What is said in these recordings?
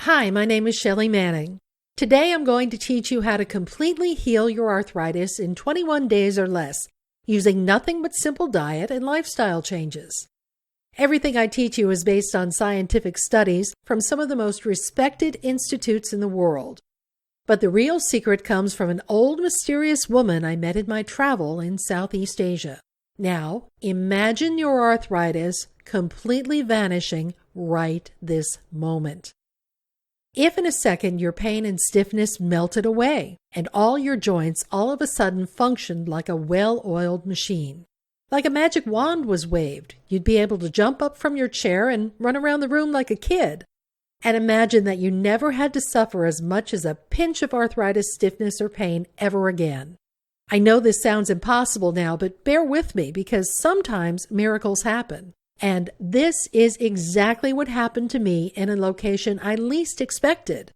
Hi, my name is Shelley Manning. Today I'm going to teach you how to completely heal your arthritis in 21 days or less using nothing but simple diet and lifestyle changes. Everything I teach you is based on scientific studies from some of the most respected institutes in the world. But the real secret comes from an old mysterious woman I met in my travel in Southeast Asia. Now, imagine your arthritis completely vanishing right this moment. If in a second your pain and stiffness melted away, and all your joints all of a sudden functioned like a well-oiled machine. Like a magic wand was waved, you'd be able to jump up from your chair and run around the room like a kid. And imagine that you never had to suffer as much as a pinch of arthritis, stiffness, or pain ever again. I know this sounds impossible now, but bear with me because sometimes miracles happen. And this is exactly what happened to me in a location I least expected.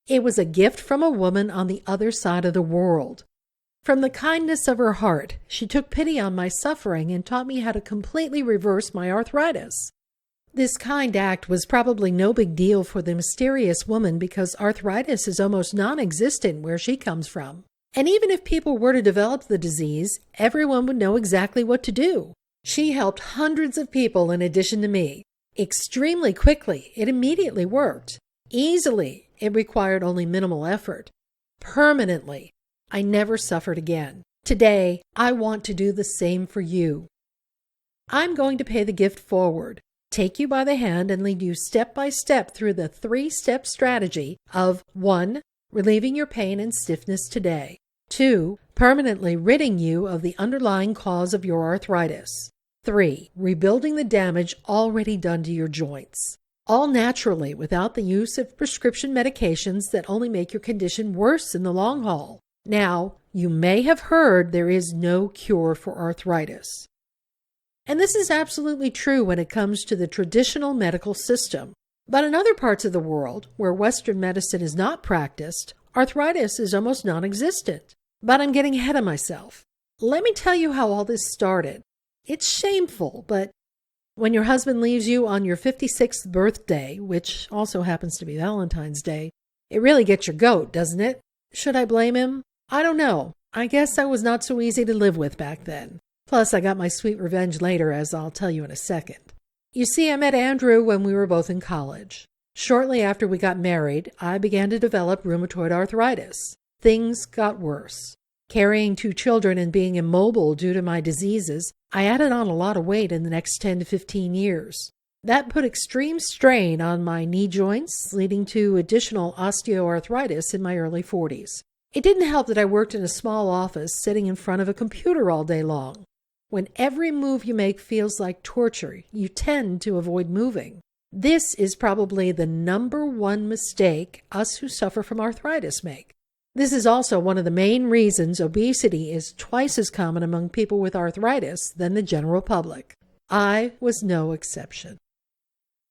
It was a gift from a woman on the other side of the world. From the kindness of her heart, she took pity on my suffering and taught me how to completely reverse my arthritis. This kind act was probably no big deal for the mysterious woman because arthritis is almost non-existent where she comes from. And even if people were to develop the disease, everyone would know exactly what to do. She helped hundreds of people in addition to me. Extremely quickly, it immediately worked. Easily, it required only minimal effort. Permanently, I never suffered again. Today, I want to do the same for you. I'm going to pay the gift forward, take you by the hand and lead you step by step through the 3-step strategy of 1. Relieving your pain and stiffness today. 2. Permanently ridding you of the underlying cause of your arthritis. 3. Rebuilding the damage already done to your joints. All naturally without the use of prescription medications that only make your condition worse in the long haul. Now, you may have heard there is no cure for arthritis. And this is absolutely true when it comes to the traditional medical system. But in other parts of the world, where Western medicine is not practiced, arthritis is almost non-existent. But I'm getting ahead of myself. Let me tell you how all this started. It's shameful, but when your husband leaves you on your 56th birthday, which also happens to be Valentine's Day, it really gets your goat, doesn't it? Should I blame him? I don't know. I guess I was not so easy to live with back then. Plus, I got my sweet revenge later, as I'll tell you in a second. You see, I met Andrew when we were both in college. Shortly after we got married, I began to develop rheumatoid arthritis. Things got worse. Carrying 2 children and being immobile due to my diseases, I added on a lot of weight in the next 10 to 15 years. That put extreme strain on my knee joints, leading to additional osteoarthritis in my early 40s. It didn't help that I worked in a small office sitting in front of a computer all day long. When every move you make feels like torture, you tend to avoid moving. This is probably the number one mistake us who suffer from arthritis make. This is also one of the main reasons obesity is twice as common among people with arthritis than the general public. I was no exception.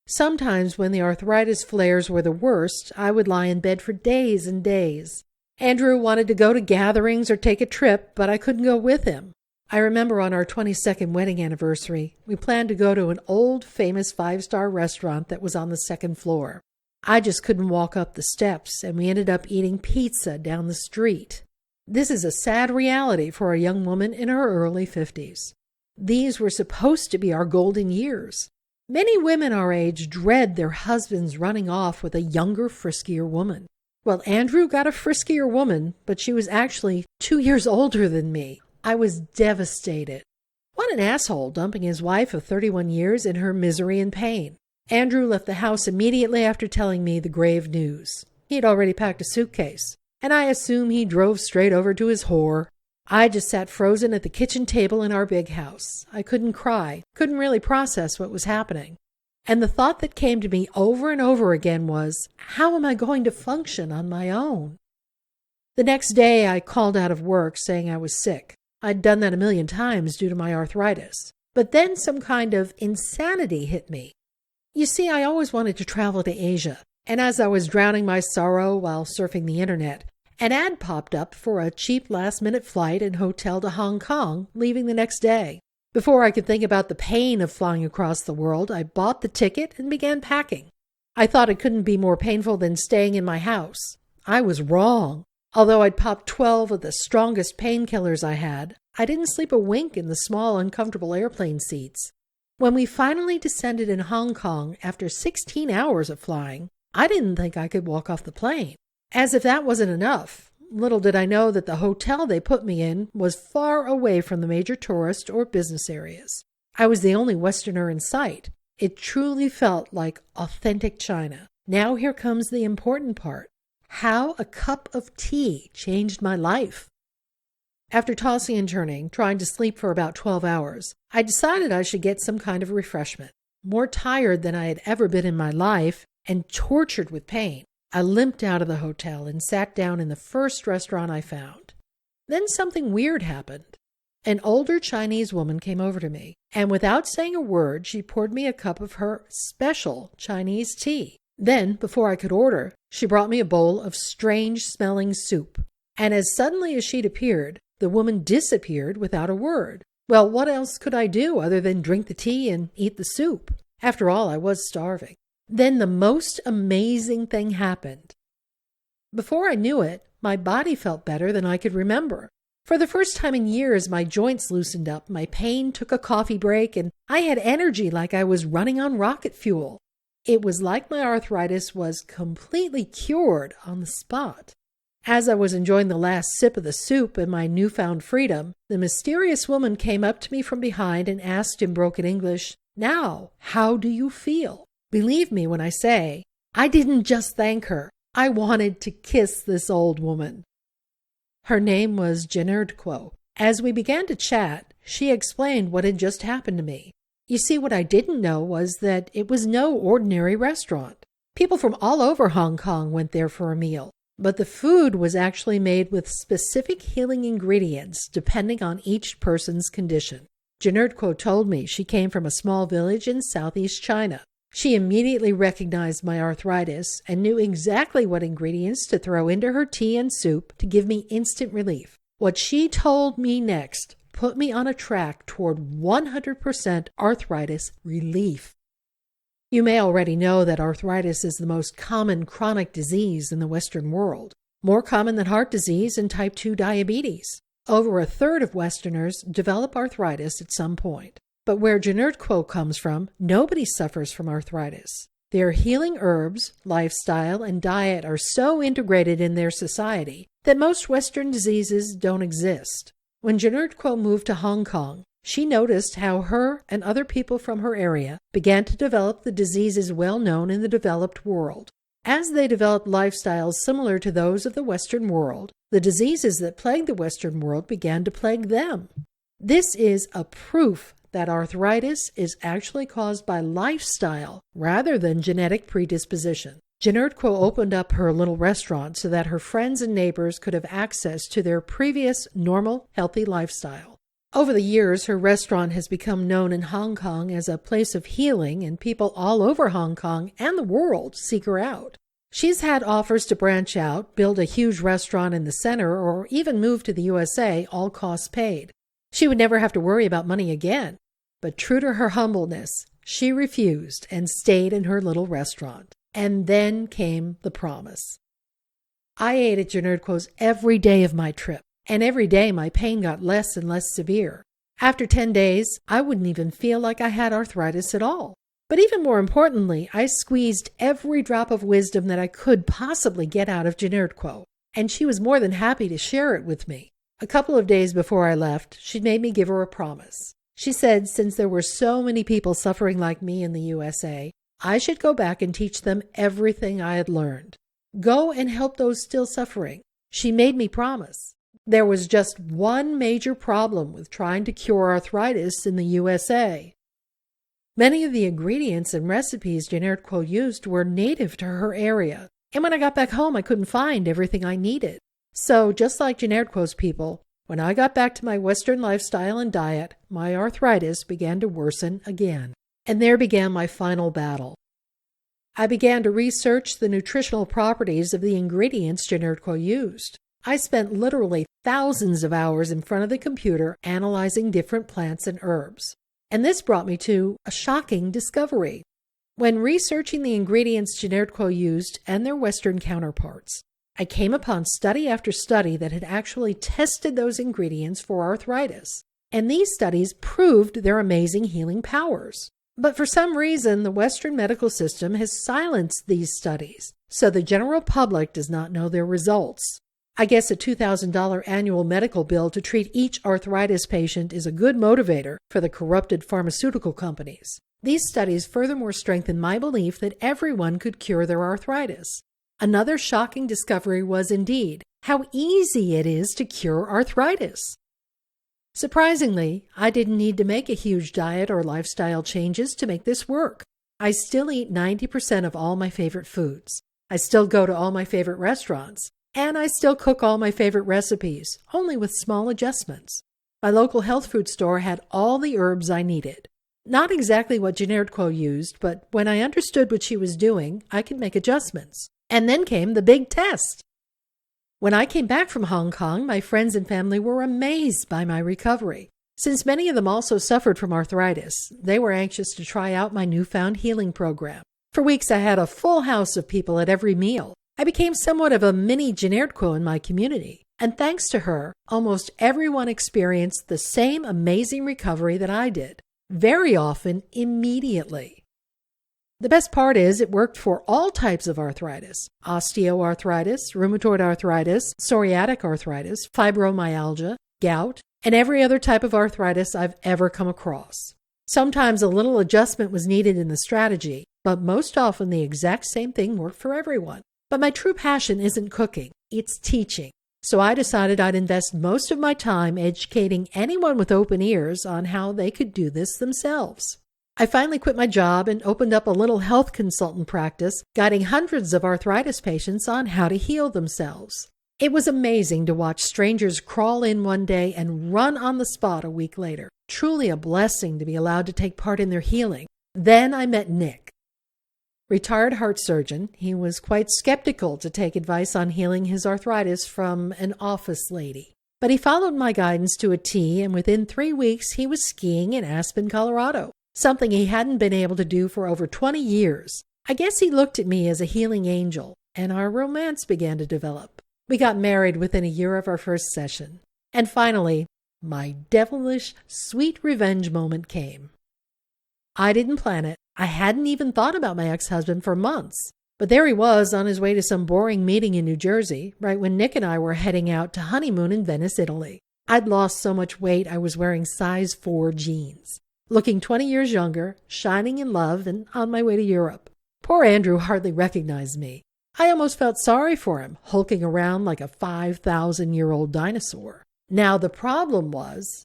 Sometimes when the arthritis flares were the worst, I would lie in bed for days and days. Andrew wanted to go to gatherings or take a trip, but I couldn't go with him. I remember on our 22nd wedding anniversary, we planned to go to an old famous 5-star restaurant that was on the 2nd floor. I just couldn't walk up the steps, and we ended up eating pizza down the street. This is a sad reality for a young woman in her early 50s. These were supposed to be our golden years. Many women our age dread their husbands running off with a younger, friskier woman. Well, Andrew got a friskier woman, but she was actually 2 years older than me. I was devastated. What an asshole dumping his wife of 31 years in her misery and pain. Andrew left the house immediately after telling me the grave news. He had already packed a suitcase, and I assume he drove straight over to his whore. I just sat frozen at the kitchen table in our big house. I couldn't cry, couldn't really process what was happening. And the thought that came to me over and over again was, how am I going to function on my own? The next day I called out of work saying I was sick. I'd done that a million times due to my arthritis. But then some kind of insanity hit me. You see, I always wanted to travel to Asia, and as I was drowning my sorrow while surfing the internet, an ad popped up for a cheap last-minute flight and hotel to Hong Kong, leaving the next day. Before I could think about the pain of flying across the world, I bought the ticket and began packing. I thought it couldn't be more painful than staying in my house. I was wrong. Although I'd popped 12 of the strongest painkillers I had, I didn't sleep a wink in the small, uncomfortable airplane seats. When we finally descended in Hong Kong after 16 hours of flying, I didn't think I could walk off the plane. As if that wasn't enough, little did I know that the hotel they put me in was far away from the major tourist or business areas. I was the only Westerner in sight. It truly felt like authentic China. Now here comes the important part. How a cup of tea changed my life. After tossing and turning, trying to sleep for about 12 hours, I decided I should get some kind of refreshment. More tired than I had ever been in my life and tortured with pain, I limped out of the hotel and sat down in the first restaurant I found. Then something weird happened. An older Chinese woman came over to me, and without saying a word, she poured me a cup of her special Chinese tea. Then, before I could order, she brought me a bowl of strange-smelling soup. And as suddenly as she'd appeared, the woman disappeared without a word. Well, what else could I do other than drink the tea and eat the soup? After all, I was starving. Then the most amazing thing happened. Before I knew it, my body felt better than I could remember. For the first time in years, my joints loosened up, my pain took a coffee break, and I had energy like I was running on rocket fuel. It was like my arthritis was completely cured on the spot. As I was enjoying the last sip of the soup and my newfound freedom, the mysterious woman came up to me from behind and asked in broken English, "Now, how do you feel?" Believe me when I say, I didn't just thank her. I wanted to kiss this old woman. Her name was Jenerdquo. As we began to chat, she explained what had just happened to me. You see, what I didn't know was that it was no ordinary restaurant. People from all over Hong Kong went there for a meal, but the food was actually made with specific healing ingredients depending on each person's condition. Jenerdquo told me she came from a small village in southeast China. She immediately recognized my arthritis and knew exactly what ingredients to throw into her tea and soup to give me instant relief. What she told me next put me on a track toward 100% arthritis relief. You may already know that arthritis is the most common chronic disease in the Western world, more common than heart disease and type 2 diabetes. Over a third of Westerners develop arthritis at some point. But where Jenerdquo comes from, nobody suffers from arthritis. Their healing herbs, lifestyle, and diet are so integrated in their society that most Western diseases don't exist. When Jenerdquo moved to Hong Kong, she noticed how her and other people from her area began to develop the diseases well known in the developed world. As they developed lifestyles similar to those of the Western world, the diseases that plagued the Western world began to plague them. This is a proof that arthritis is actually caused by lifestyle rather than genetic predisposition. Jenerdquo opened up her little restaurant so that her friends and neighbors could have access to their previous normal, healthy lifestyle. Over the years, her restaurant has become known in Hong Kong as a place of healing, and people all over Hong Kong and the world seek her out. She's had offers to branch out, build a huge restaurant in the center, or even move to the USA, all costs paid. She would never have to worry about money again. But true to her humbleness, she refused and stayed in her little restaurant. And then came the promise. I ate at Jenerdquo's every day of my trip, and every day my pain got less and less severe. After 10 days, I wouldn't even feel like I had arthritis at all. But even more importantly, I squeezed every drop of wisdom that I could possibly get out of Jenerdquo, and she was more than happy to share it with me. A couple of days before I left, she made me give her a promise. She said since there were so many people suffering like me in the USA, I should go back and teach them everything I had learned. Go and help those still suffering. She made me promise. There was just one major problem with trying to cure arthritis in the USA. Many of the ingredients and recipes Jenerdquo used were native to her area, and when I got back home, I couldn't find everything I needed. So, just like Jenerdquo's people, when I got back to my Western lifestyle and diet, my arthritis began to worsen again. And there began my final battle. I began to research the nutritional properties of the ingredients Jenerdquo used. I spent literally thousands of hours in front of the computer analyzing different plants and herbs. And this brought me to a shocking discovery. When researching the ingredients Genertquo used and their Western counterparts, I came upon study after study that had actually tested those ingredients for arthritis, and these studies proved their amazing healing powers. But for some reason, the Western medical system has silenced these studies, so the general public does not know their results. I guess a $2,000 annual medical bill to treat each arthritis patient is a good motivator for the corrupted pharmaceutical companies. These studies furthermore strengthen my belief that everyone could cure their arthritis. Another shocking discovery was indeed how easy it is to cure arthritis. Surprisingly, I didn't need to make a huge diet or lifestyle changes to make this work. I still eat 90% of all my favorite foods. I still go to all my favorite restaurants. And I still cook all my favorite recipes, only with small adjustments. My local health food store had all the herbs I needed. Not exactly what Genertquo used, but when I understood what she was doing, I could make adjustments. And then came the big test. When I came back from Hong Kong, my friends and family were amazed by my recovery. Since many of them also suffered from arthritis, they were anxious to try out my newfound healing program. For weeks, I had a full house of people at every meal. I became somewhat of a mini Genertquo in my community. And thanks to her, almost everyone experienced the same amazing recovery that I did. Very often, immediately. The best part is it worked for all types of arthritis: osteoarthritis, rheumatoid arthritis, psoriatic arthritis, fibromyalgia, gout, and every other type of arthritis I've ever come across. Sometimes a little adjustment was needed in the strategy, but most often the exact same thing worked for everyone. But my true passion isn't cooking, it's teaching. So I decided I'd invest most of my time educating anyone with open ears on how they could do this themselves. I finally quit my job and opened up a little health consultant practice, guiding hundreds of arthritis patients on how to heal themselves. It was amazing to watch strangers crawl in one day and run on the spot a week later. Truly a blessing to be allowed to take part in their healing. Then I met Nick. Retired heart surgeon, he was quite skeptical to take advice on healing his arthritis from an office lady. But he followed my guidance to a T, and within 3 weeks he was skiing in Aspen, Colorado, something he hadn't been able to do for over 20 years. I guess he looked at me as a healing angel, and our romance began to develop. We got married within a year of our first session. And finally, my devilish, sweet revenge moment came. I didn't plan it. I hadn't even thought about my ex-husband for months. But there he was on his way to some boring meeting in New Jersey, right when Nick and I were heading out to honeymoon in Venice, Italy. I'd lost so much weight I was wearing size 4 jeans. Looking 20 years younger, shining in love, and on my way to Europe. Poor Andrew hardly recognized me. I almost felt sorry for him, hulking around like a 5,000-year-old dinosaur. Now the problem was,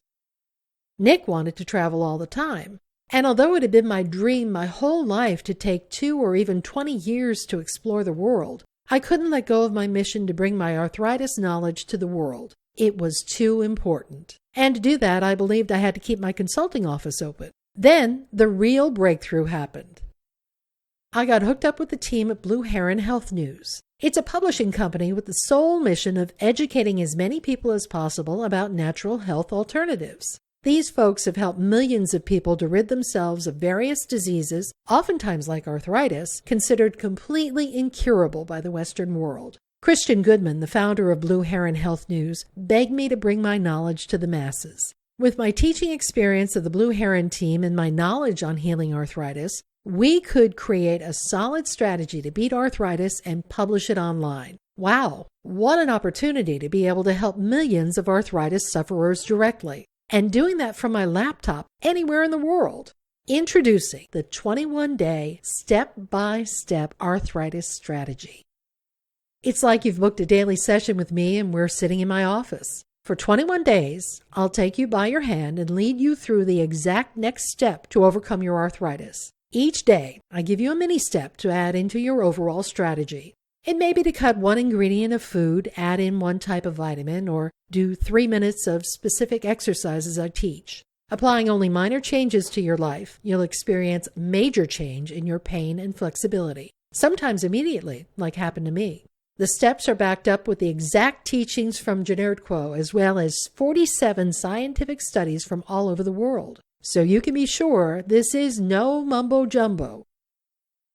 Nick wanted to travel all the time. And although it had been my dream my whole life to take 2 or even 20 years to explore the world, I couldn't let go of my mission to bring my arthritis knowledge to the world. It was too important. And to do that, I believed I had to keep my consulting office open. Then the real breakthrough happened. I got hooked up with the team at Blue Heron Health News. It's a publishing company with the sole mission of educating as many people as possible about natural health alternatives. These folks have helped millions of people to rid themselves of various diseases, oftentimes like arthritis, considered completely incurable by the Western world. Christian Goodman, the founder of Blue Heron Health News, begged me to bring my knowledge to the masses. With my teaching experience of the Blue Heron team and my knowledge on healing arthritis, we could create a solid strategy to beat arthritis and publish it online. Wow, what an opportunity to be able to help millions of arthritis sufferers directly. And doing that from my laptop anywhere in the world. Introducing the 21-day step-by-step arthritis strategy. It's like you've booked a daily session with me and we're sitting in my office. For 21 days, I'll take you by your hand and lead you through the exact next step to overcome your arthritis. Each day, I give you a mini step to add into your overall strategy. It may be to cut 1 ingredient of food, add in 1 type of vitamin, or do 3 minutes of specific exercises I teach. Applying only minor changes to your life, you'll experience major change in your pain and flexibility, sometimes immediately, like happened to me. The steps are backed up with the exact teachings from Genertquo, as well as 47 scientific studies from all over the world. So you can be sure this is no mumbo-jumbo.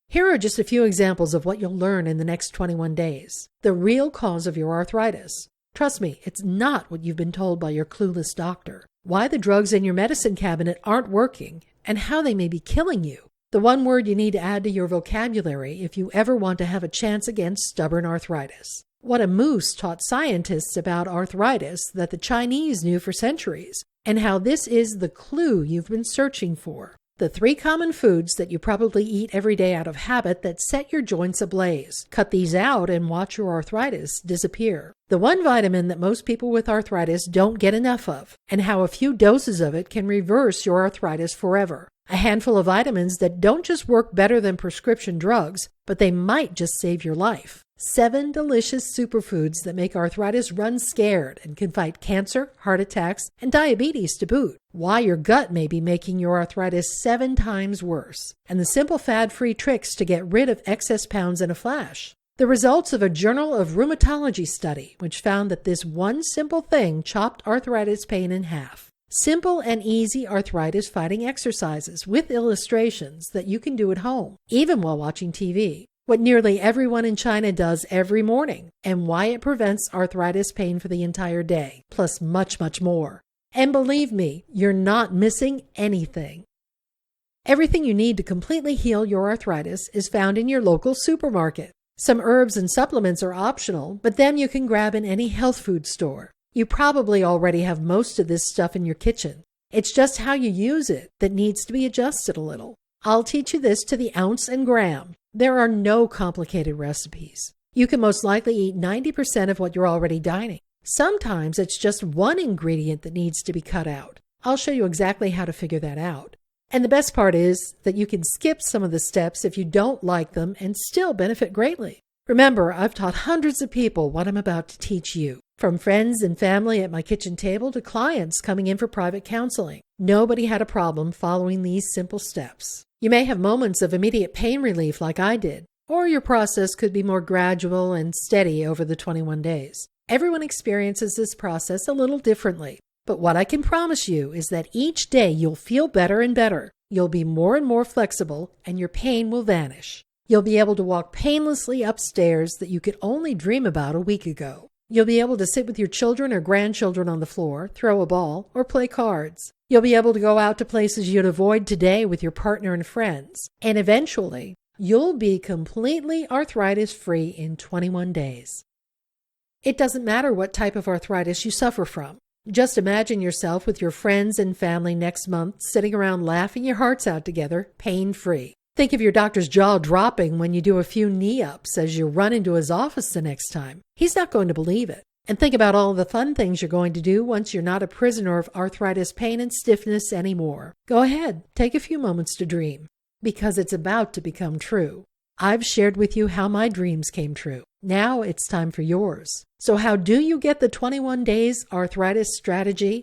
Here are just a few examples of what you'll learn in the next 21 days. The real cause of your arthritis. Trust me, it's not what you've been told by your clueless doctor. Why the drugs in your medicine cabinet aren't working, and how they may be killing you. The one word you need to add to your vocabulary if you ever want to have a chance against stubborn arthritis. What a moose taught scientists about arthritis that the Chinese knew for centuries, and how this is the clue you've been searching for. The 3 common foods that you probably eat every day out of habit that set your joints ablaze. Cut these out and watch your arthritis disappear. The one vitamin that most people with arthritis don't get enough of, and how a few doses of it can reverse your arthritis forever. A handful of vitamins that don't just work better than prescription drugs, but they might just save your life. 7 delicious superfoods that make arthritis run scared and can fight cancer, heart attacks, and diabetes to boot. Why your gut may be making your arthritis 7 times worse. And the simple fad-free tricks to get rid of excess pounds in a flash. The results of a Journal of Rheumatology study, which found that this one simple thing chopped arthritis pain in half. Simple and easy arthritis-fighting exercises with illustrations that you can do at home, even while watching TV. What nearly everyone in China does every morning, and why it prevents arthritis pain for the entire day, plus much, much more. And believe me, you're not missing anything. Everything you need to completely heal your arthritis is found in your local supermarket. Some herbs and supplements are optional, but them you can grab in any health food store. You probably already have most of this stuff in your kitchen. It's just how you use it that needs to be adjusted a little. I'll teach you this to the ounce and gram. There are no complicated recipes. You can most likely eat 90% of what you're already dining. Sometimes it's just one ingredient that needs to be cut out. I'll show you exactly how to figure that out. And the best part is that you can skip some of the steps if you don't like them and still benefit greatly. Remember, I've taught hundreds of people what I'm about to teach you. From friends and family at my kitchen table to clients coming in for private counseling. Nobody had a problem following these simple steps. You may have moments of immediate pain relief like I did, or your process could be more gradual and steady over the 21 days. Everyone experiences this process a little differently, but what I can promise you is that each day you'll feel better and better. You'll be more and more flexible, and your pain will vanish. You'll be able to walk painlessly upstairs that you could only dream about a week ago. You'll be able to sit with your children or grandchildren on the floor, throw a ball, or play cards. You'll be able to go out to places you'd avoid today with your partner and friends. And eventually, you'll be completely arthritis-free in 21 days. It doesn't matter what type of arthritis you suffer from. Just imagine yourself with your friends and family next month sitting around laughing your hearts out together, pain-free. Think of your doctor's jaw dropping when you do a few knee-ups as you run into his office the next time. He's not going to believe it. And think about all the fun things you're going to do once you're not a prisoner of arthritis pain and stiffness anymore. Go ahead, take a few moments to dream, because it's about to become true. I've shared with you how my dreams came true. Now it's time for yours. So how do you get the 21 days arthritis strategy?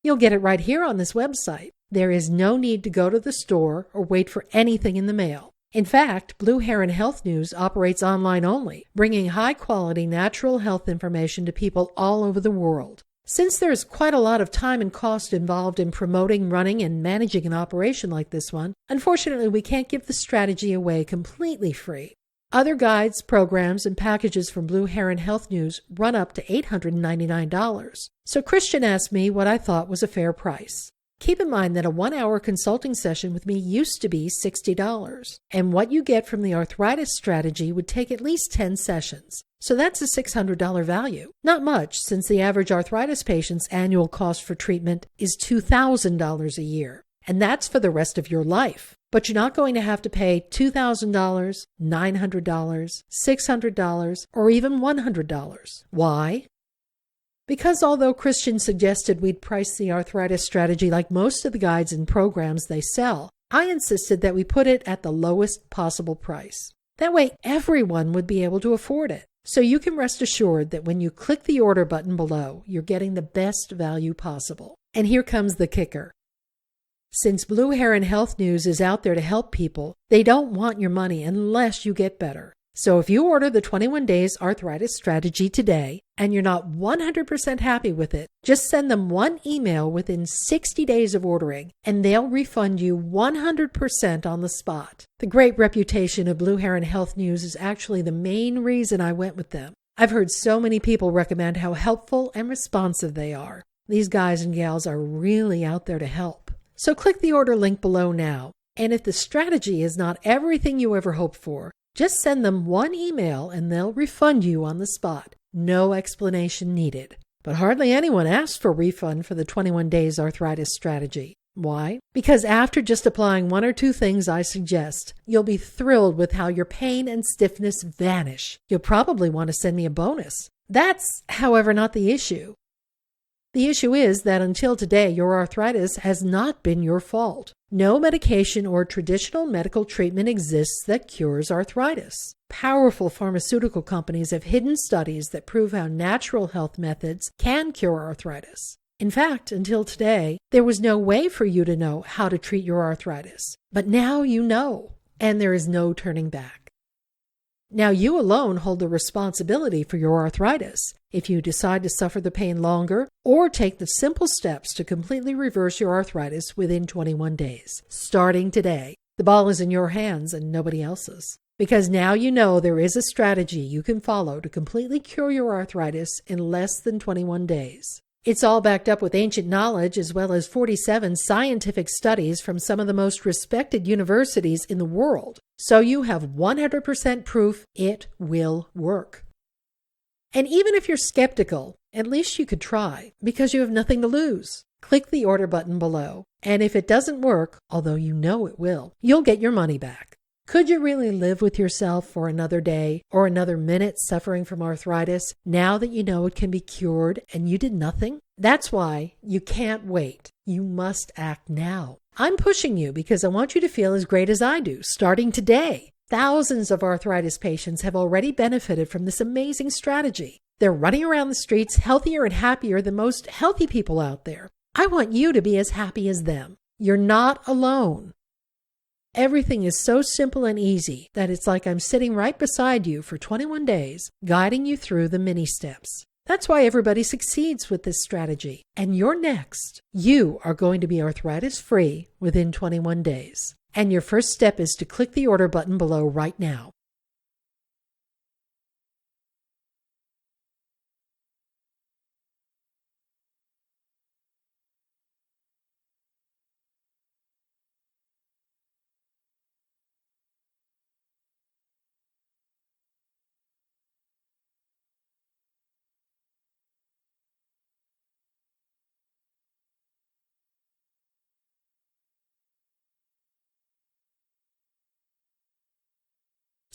You'll get it right here on this website. There is no need to go to the store or wait for anything in the mail. In fact, Blue Heron Health News operates online only, bringing high-quality natural health information to people all over the world. Since there's quite a lot of time and cost involved in promoting, running, and managing an operation like this one, unfortunately we can't give the strategy away completely free. Other guides, programs, and packages from Blue Heron Health News run up to $899. So Christian asked me what I thought was a fair price. Keep in mind that a 1-hour consulting session with me used to be $60, and what you get from the arthritis strategy would take at least 10 sessions. So that's a $600 value. Not much, since the average arthritis patient's annual cost for treatment is $2,000 a year, and that's for the rest of your life. But you're not going to have to pay $2,000, $900, $600, or even $100. Why? Because although Christian suggested we'd price the arthritis strategy like most of the guides and programs they sell, I insisted that we put it at the lowest possible price. That way everyone would be able to afford it. So you can rest assured that when you click the order button below, you're getting the best value possible. And here comes the kicker. Since Blue Heron Health News is out there to help people, they don't want your money unless you get better. So if you order the 21 Days Arthritis Strategy today and you're not 100% happy with it, just send them one email within 60 days of ordering and they'll refund you 100% on the spot. The great reputation of Blue Heron Health News is actually the main reason I went with them. I've heard so many people recommend how helpful and responsive they are. These guys and gals are really out there to help. So click the order link below now. And if the strategy is not everything you ever hoped for, just send them one email and they'll refund you on the spot. No explanation needed. But hardly anyone asks for a refund for the 21 Days Arthritis Strategy. Why? Because after just applying one or two things I suggest, you'll be thrilled with how your pain and stiffness vanish. You'll probably want to send me a bonus. That's, however, not the issue. The issue is that until today, your arthritis has not been your fault. No medication or traditional medical treatment exists that cures arthritis. Powerful pharmaceutical companies have hidden studies that prove how natural health methods can cure arthritis. In fact, until today, there was no way for you to know how to treat your arthritis. But now you know, and there is no turning back. Now you alone hold the responsibility for your arthritis. If you decide to suffer the pain longer or take the simple steps to completely reverse your arthritis within 21 days, starting today, the ball is in your hands and nobody else's. Because now you know there is a strategy you can follow to completely cure your arthritis in less than 21 days. It's all backed up with ancient knowledge as well as 47 scientific studies from some of the most respected universities in the world. So you have 100% proof it will work. And even if you're skeptical, at least you could try because you have nothing to lose. Click the order button below. And if it doesn't work, although you know it will, you'll get your money back. Could you really live with yourself for another day or another minute suffering from arthritis now that you know it can be cured and you did nothing? That's why you can't wait. You must act now. I'm pushing you because I want you to feel as great as I do, starting today. Thousands of arthritis patients have already benefited from this amazing strategy. They're running around the streets healthier and happier than most healthy people out there. I want you to be as happy as them. You're not alone. Everything is so simple and easy that it's like I'm sitting right beside you for 21 days, guiding you through the mini steps. That's why everybody succeeds with this strategy. And you're next. You are going to be arthritis-free within 21 days. And your first step is to click the order button below right now.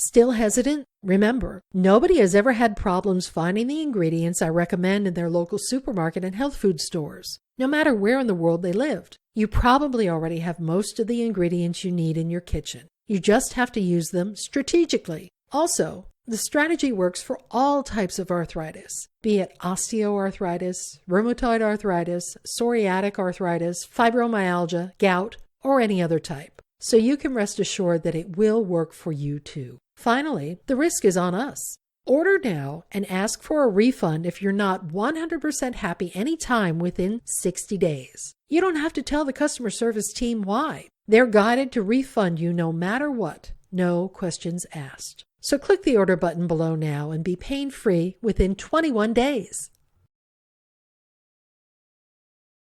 Still hesitant? Remember, nobody has ever had problems finding the ingredients I recommend in their local supermarket and health food stores, no matter where in the world they lived. You probably already have most of the ingredients you need in your kitchen. You just have to use them strategically. Also, the strategy works for all types of arthritis, be it osteoarthritis, rheumatoid arthritis, psoriatic arthritis, fibromyalgia, gout, or any other type. So you can rest assured that it will work for you too. Finally, the risk is on us. Order now and ask for a refund if you're not 100% happy anytime within 60 days. You don't have to tell the customer service team why. They're guided to refund you no matter what. No questions asked. So click the order button below now and be pain-free within 21 days.